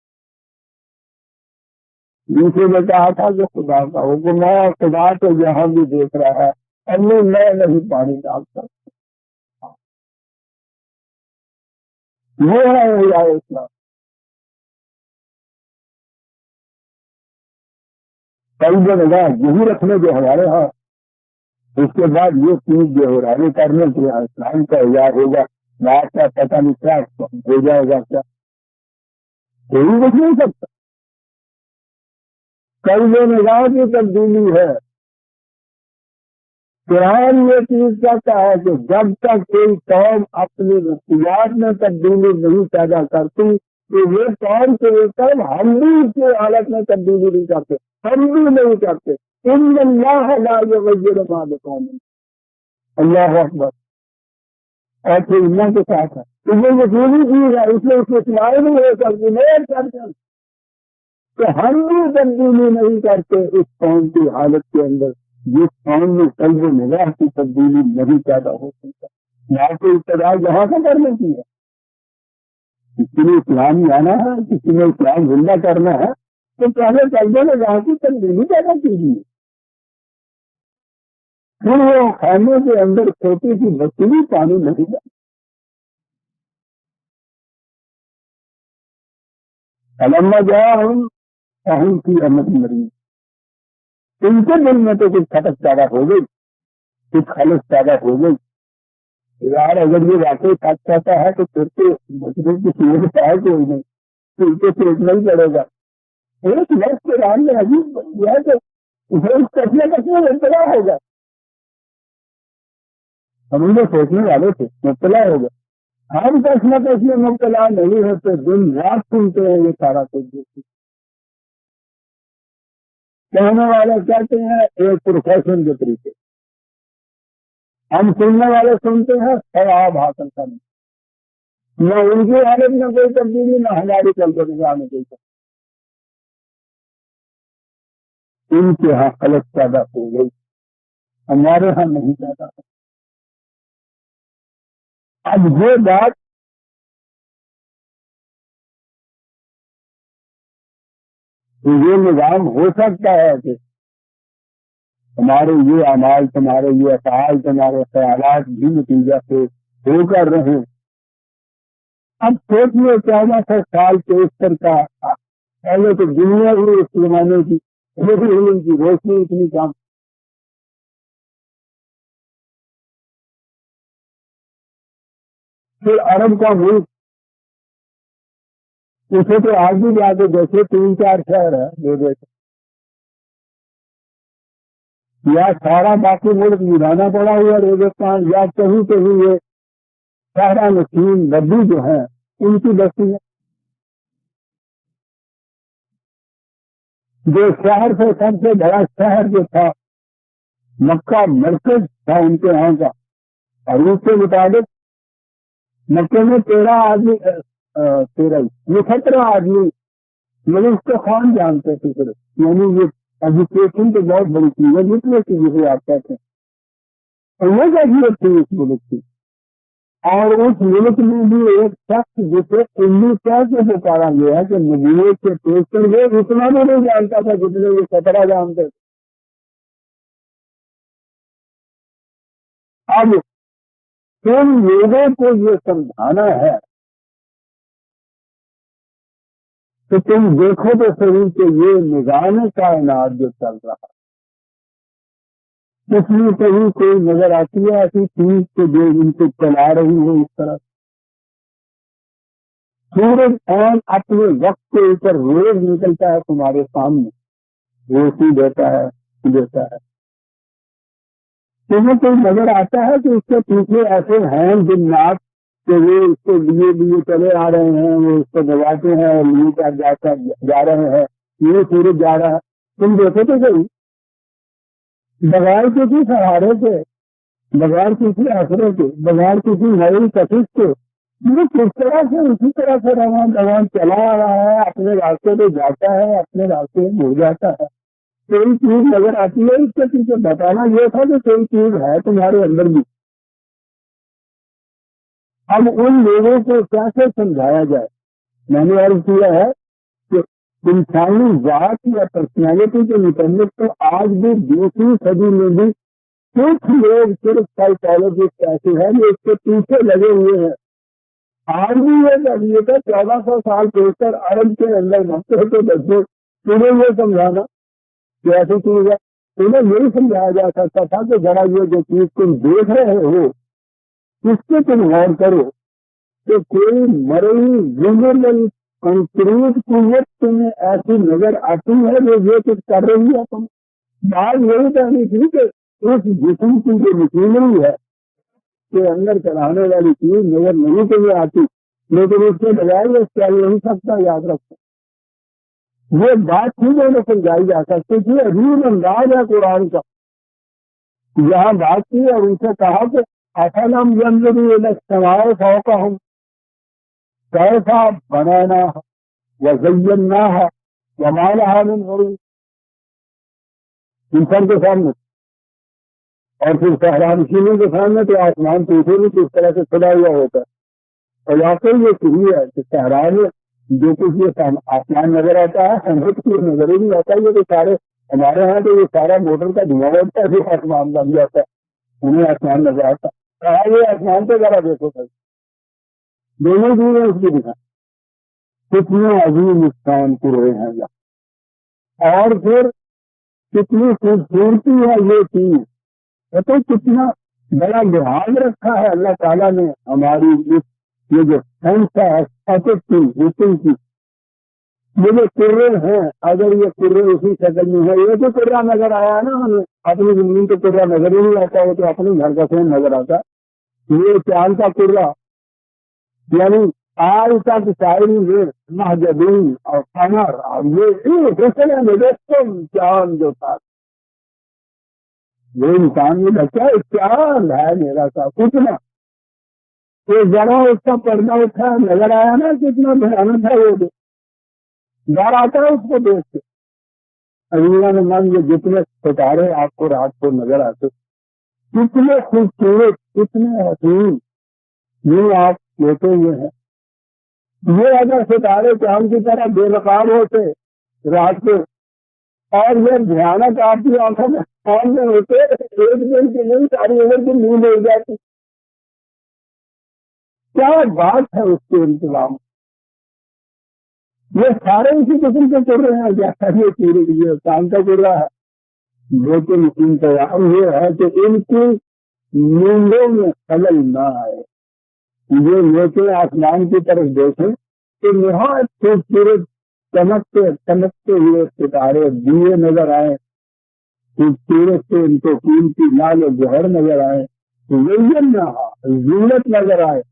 دوسرے نے کہا تھا کہ خدا کا حکم ہے اور خدا تو یہاں بھی دیکھ رہا ہے، امی میں نہیں پانی ڈال سکتا. یہ ہے اسلام. قلب نگاہ یہی رکھنے کے ہمارے ہاں. اس کے بعد یہ چیز جو ہو رہا ہے کرنے کے اسلام کا اظہار ہوگا، بات کا پتہ نہیں کیا ہو جائے گا، کیا کوئی کچھ نہیں سکتا. قلب نگاہ کی تبدیلی ہے. قرآن یہ چیز کہتا ہے کہ جب تک کوئی قوم اپنی نفسیات میں تبدیلی نہیں پیدا کرتی تو یہ قوم کے اوپر ہم بھی اس کی حالت میں تبدیلی نہیں کرتے، ہم بھی نہیں کرتے. ان اللہ لا یغیر ما بقوم. اللہ اکبر. اور پھر اللہ کے ساتھ ہے تو یہ یقینی چیز ہے، اس لیے اس میں سنائے نہیں ہو سکتی نہیں کرتے کہ ہم بھی تبدیلی نہیں کرتے اس قوم کی حالت کے اندر جس قوم میں قلب نگاہ کی تبدیلی نہیں پیدا ہو سکتا. یہاں کو ابتدا یہاں سے کرنے کی ہے. کسی نے اسلام آنا ہے، کسی نے اسلام زندہ کرنا ہے تو پہلے قلب نگاہ کی تبدیلی پیدا کیجیے. پھر وہ خانے کے اندر چھوٹی سی بچی بھی پانی نہیں ڈالتی. علما جا ہم کی احمد مریض ان کے دل میں تو کچھ کھٹک پیدا ہو گئی, کچھ خلش پیدا ہو گئی. یار اگر یہ واقعی سچ کہتا ہے تو پھر تو بچنے کی صورت ہے کوئی نہیں, پھر تو سوچنا ہی پڑے گا. ایک لفظ کے رام میں عجیب یہ ہے کہ اسے اس کسنے کسنے مبتلا ہوگا. ہم ان کو سوچنے والے تھے مبتلا ہوگا. ہم کسنا کسنے مبتلا نہیں ہوتے, دن رات سنتے ہیں یہ سارا کچھ. کہنے والے کہتے ہیں ایک پروفیشن کے طریقے, ہم سننے والے سنتے ہیں ثواب حاصل کرنے. نہ ان کی حالت میں کوئی تبدیلی, نہ ہماری چلتے نظام میں کوئی تبدیلی. ان کے یہاں غلط پیدا ہو گئی, ہمارے یہاں نہیں پیدا ہو. اب یہ بات یہ نظام ہو سکتا ہے کہ تمہارے یہ اعمال, تمہارے یہ افعال, تمہارے خیالات بھی نتیجہ سے ہو کر رہے. اب سوچیے 1400 سال کے استر کا پہلے تو دنیا ہوئی اس زمانے کی, ان کی روشنی اتنی کم. پھر عرب کا ملک, اسے تو آج بھی جا کے دیکھے 3-4 شہر ہے دو دیکھ, یا سارا باقی ملک ویرانہ پڑا ہوا ریگستان, یا کہیں کہیں یہ صحرا نشین بدو جو ہیں ان کی بستی ہے. جو شہر سے سب سے بڑا شہر جو تھا مکہ مرکز تھا ان کے یہاں کا, اور اس کے مطابق مکے میں 17 آدمی ملک کو خان جانتے تھے. پھر یعنی یہ ایجوکیشن تو بہت بڑی چیز ہے جتنے کی جسے آپ کہتے ہیں, اور وہ کیفیت تھی اس ملک کی. اور اس ملک میں بھی ایک شخص جسے علمی طور سے پکارا گیا ہے کہ نبوت سے پیش کر وہ اتنا بھی نہیں جانتا تھا جتنے وہ 17 جانتے تھے. اب تم لوگوں کو یہ سمجھانا ہے کہ تم دیکھو تو صحیح کہ یہ نظام کائنات جو چل رہا ہے اس میں کہیں کوئی نظر آتی ہے ایسی چیز کہ جو ان کو چلا رہی ہے اس طرح. سورج عین اپنے وقت کے اوپر روز نکلتا ہے تمہارے سامنے, روشنی دیتا ہے. تمہیں کوئی نظر آتا ہے کہ اس کے پیچھے ایسے ہیں جنات کہ وہ اس کے لیے چلے آ رہے ہیں, وہ اس کو دباتے ہیں اور لیے جا رہے ہیں, یہ سورج جا رہا ہے. تم دیکھو تو صحیح, بغیر کسی سہارے کے, بغیر کسی اثرے کے, بغیر کسی نئی کشش کے, کس طرح سے اسی طرح سے روان چلا آ رہا ہے, اپنے راستے پہ جاتا ہے, اپنے راستے میں مڑ جاتا ہے. کوئی چیز نظر آتی ہے اس کے پیچھے. بتانا یہ تھا کہ کوئی چیز ہے تمہارے اندر بھی. اب ان لوگوں کو کیسے سمجھایا جائے؟ میں نے عرض کیا ہے کہ انسانی ذات یا پرسنالٹی کے متعلق تو آج بھی 20ویں صدی میں بھی کچھ لوگ صرف سائیکالوجسٹ ایسے ہیں جو اس کے پیچھے لگے ہوئے ہیں. آج بھی یہ تھا 1400 سال پیشتر عرب کے اندر مکے کے بچے, انہیں یہ سمجھانا کہ ایسی چیز ہے. انہیں یہی سمجھایا جا سکتا تھا کہ ذرا یہ جو چیز تم دیکھ رہے ہو اس پہ تم غور کرو کہ کوئی مرئی زندگی کنکریٹ قوت تمہیں ایسی نظر آتی ہے جو یہ کچھ کر رہی ہے. تم بات یہی کہنی تھی کہ اس جسم کی جو مشینری ہے کے اندر چلانے والی چیز نظر نہیں تمہیں آتی, لیکن اس کے بجائے یہ چل نہیں سکتا. یاد رکھو یہ بات تھی جو انہیں سمجھائی جا سکتی تھی. عجیب انداز ہے قرآن کا. یہاں بات کی اور ان سے کہا کہ افلم ينظروا الى السماء فوقهم كيف بنيناها وزيناها وما لها من غروب. انسان کے سامنے اور پھر صحرانشینوں کے سامنے تو آسمان پیچھے بھی کس طرح سے کھلا ہوا ہوتا ہے. اور واقعی یہ صحیح ہے کہ صحرا میں جو کچھ یہ آسمان نظر آتا ہے ہمیں تو نظر ہی نہیں آتا. یہ تو سارے ہمارے یہاں تو یہ سارا موٹر کا دھواں اڑتا ہے، آسمان بن جاتا ہے، انہیں آسمان نظر آتا ہے۔ یہ آسمان پہ ذرا دیکھو سر، دونوں دور اس کی دکھا کتنے عظیم استعمال پورے ہیں یہاں، اور پھر کتنی خوبصورتی ہے یہ چیز، تو کتنا بڑا لحاظ رکھا ہے اللہ تعالیٰ نے ہماری یہ جو سائنس کی یہ جو کرے ہیں، اگر یہ کرے اسی شکل میں ہے، یہ تو کرا نظر آیا ہے نا ہمیں، اپنی زمین تو کرا نظر ہی نہیں آتا، وہ تو اپنے گھر کا فون نظر آتا، یہ چاند کا کرا، یعنی آج تک شاعری میں مہجبین اور قمر اور یہ حسن مجسم چاند جو تھا، وہ انسان میں لگتا ہے چاند ہے میرا سا کتنا، یہ ذرا اس کا پردہ اٹھا نظر آیا نا کتنا بھیانک ہے، وہ ڈر آتا ہے اس کو دیکھ کے۔ اللہ نے مان یہ جتنے ستارے آپ کو رات کو نظر آتے کتنے خوبصورت کتنے حسین، یہ آپ لیتے ہوئے ہیں، یہ اگر ستارے چاند کی طرح بے نقاب ہوتے رات کو، اور یہ بھیانک آپ کی آنکھوں میں سامنے ہوتے، ایک دن کی نہیں ساری عمر کی نیند ہو جاتی۔ کیا بات ہے اس کے انتظام، یہ سارے اسی قسم سے کر رہے ہیں، جیسا یہ کام کا کر رہا ہے، لیکن انتظام یہ ہے کہ ان کی نیندوں میں خلل نہ آئے، یہ نیچے آسمان کی طرف دیکھیں کہ نہایت خوبصورت چمکتے ہوئے ستارے دیے نظر آئے، خوبصورت سے ان کو قیمتی لال و جوہر نظر آئے، زینت نظر آئے،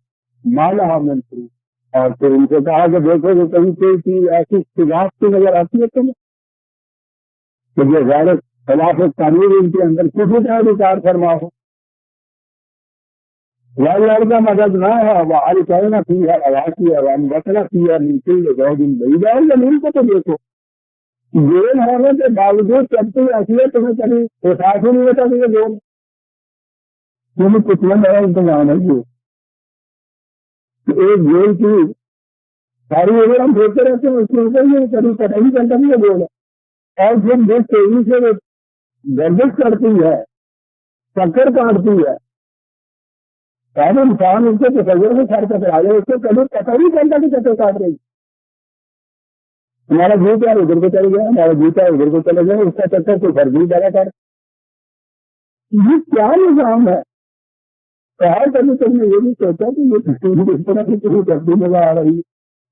مالا منصوب، اور پھر ان سے کہا کہ دیکھو کہ کہیں کوئی چیز ایسی خلاف کی نظر آتی ہے تمہیں کہ یہ غیر خلاف قانون ان کے اندر کسی طرح بھی کار فرما ہو، کا مدد نہ ہے، وہ آل کہنا کی ہے، آواز کی ہے، ہم بچنا کی ہے، نیچے دو دن بھائی جاؤ زمین کو تو دیکھو، گیل ہونے کے باوجود چلتی ایسی ہے تمہیں کبھی احساس ہی نہیں ہوتا کہ یہ گول، کیونکہ کتنا بڑا انتظام ہے یہ، ایک گول کی ساری اگر ہم دیکھتے رہتے ہیں اس کے اوپر یہ کبھی پتہ نہیں چلتا کہ یہ گول ہے، اور جب دیکھ تیزی سے گردش کرتی ہے، چکر کاٹتی ہے، پہلے انسان اس کے تصور سے سر کٹرا لے، اس کو کبھی پتہ نہیں چلتا کہ چکر کاٹ رہی، ہمارا جوتا ادھر کو چل گیا، ہمارا جوتا ادھر کو چلے گیا، اس کا چکر تو فرضی زیادہ کر، یہ کیا نظام ہے؟ کبھی تم نے یہ بھی سوچا کہ یہ اس طرح کی کسی کرتی نظر آ رہی ہے،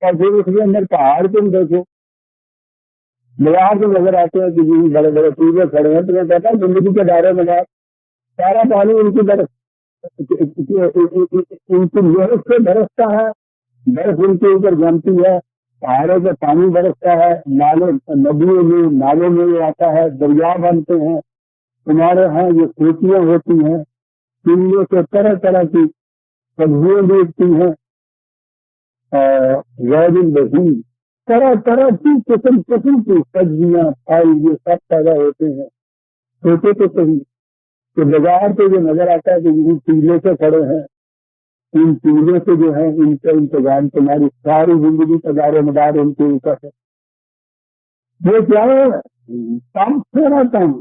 اور پھر اس کے اندر پہاڑ تم دیکھو بازار کو نظر آتے ہیں کہ بڑے بڑے ٹیوبے کھڑے ہیں، تمہیں پتا ہے زندگی کے دائرے میں سارا پانی ان کی برف ان کی محنت سے برستا ہے، برف ان کے اوپر جمتی ہے، پہاڑوں سے پانی برستا ہے، نالوں ندیوں میں نالوں میں یہ آتا ہے، دریا بنتے ہیں، تمہارے ہاں یہ کھیتیاں ہوتی ہیں، ان میں سے طرح طرح کی سبزیاں بھی اگتی ہیں، غیر بہین طرح طرح کی قسم کی سبزیاں پھل یہ سب پیدا ہوتے ہیں، سوچے تو صحیح کہ بازار پہ جو نظر آتا ہے کہ یہ ٹیلے سے کھڑے ہیں، ان ٹیلے سے جو ہے ان کا انتظام تمہاری ساری زندگی کا دار و مدار ان کے اوپر ہے، یہ کیا ہے کم سے نہ کم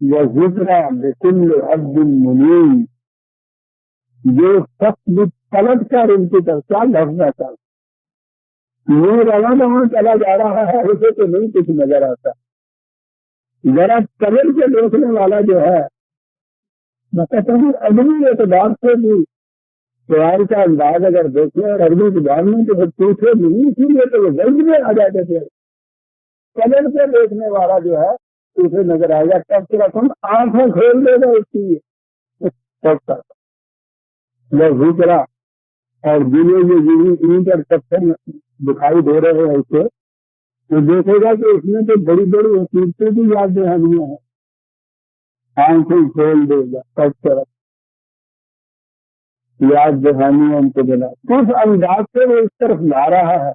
یا ذکر بکل عبد منیب، یہ سب پلٹ کر ان کی طرف کیا لفظ تھا، یہ روانہ وہاں چلا جا رہا ہے، اسے تو نہیں کچھ نظر آتا، ذرا قبر کے دیکھنے والا جو ہے میں کہتا ہوں عدمی اعتبار سے بھی قرآن کا انداز اگر دیکھیں اور عربی زبان میں تو پوچھے نہیں، اسی لیے تو وہ غلط میں آ جاتے تھے، قبر سے دیکھنے والا جو ہے اسے نظر آئے گا، تب سے رقم آنکھیں کھول دے گا اس کی ذکرا، اور جنہیں یہ اینٹ اور پتھر دکھائی دے رہے ہیں اسے تو دیکھے گا کہ اس میں تو بڑی بڑی حقیقتیں بھی یاد دہانیاں ہیں، آنکھیں کھول دے گا سب طرف یاد دہانیاں ان کو دلا، کس انداز سے وہ اس طرف لا رہا ہے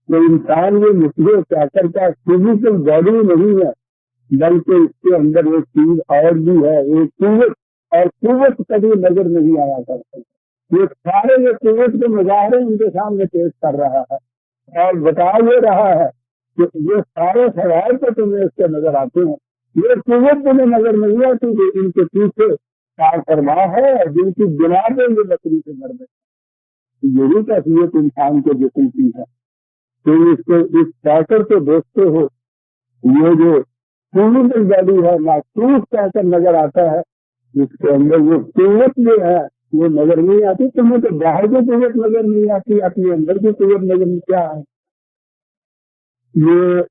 کہ انسان یہ مسئلے کیا کرتا ہے، فزیکل باڈی نہیں ہے بلکہ اس کے اندر ایک چیز اور بھی ہے، ایک قوت، اور قوت کبھی نظر نہیں آیا کرتا، یہ سارے یہ قوت کے مظاہرے ان کے سامنے پیش کر رہا ہے اور بتا یہ رہا ہے کہ یہ سارے خیال تو تمہیں اس کے نظر آتے ہیں، یہ قوت تمہیں نظر نہیں آتی کہ ان کے پیچھے کار فرما ہے جن کی بنا پہ یہ لکڑی سے مر گئے۔ یہی کیفیت انسان کے جسم کی ہے کہ اس کو اس پیکر کو دیکھتے ہو، یہ جو فزیکل باڈی ہے محسوس پیکر نظر آتا ہے، اس کے اندر وہ قوت جو ہے وہ نظر نہیں آتی۔ تمہیں تو باہر کی قوت نظر نہیں آتی، اپنے اندر کی قوت نظر نہیں کیا ہے۔ یہ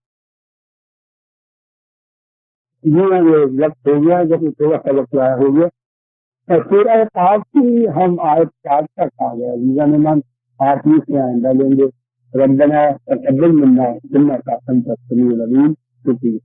وقت ہو گیا جب تھوڑا سا وقت ہو گیا اور پورا آپ کی ہم آج 4 تک آ گئے من آپ ہی سے آئندہ لیں گے۔ ربنا تقبل منا انک انت السمیع العلیم۔ شکریہ۔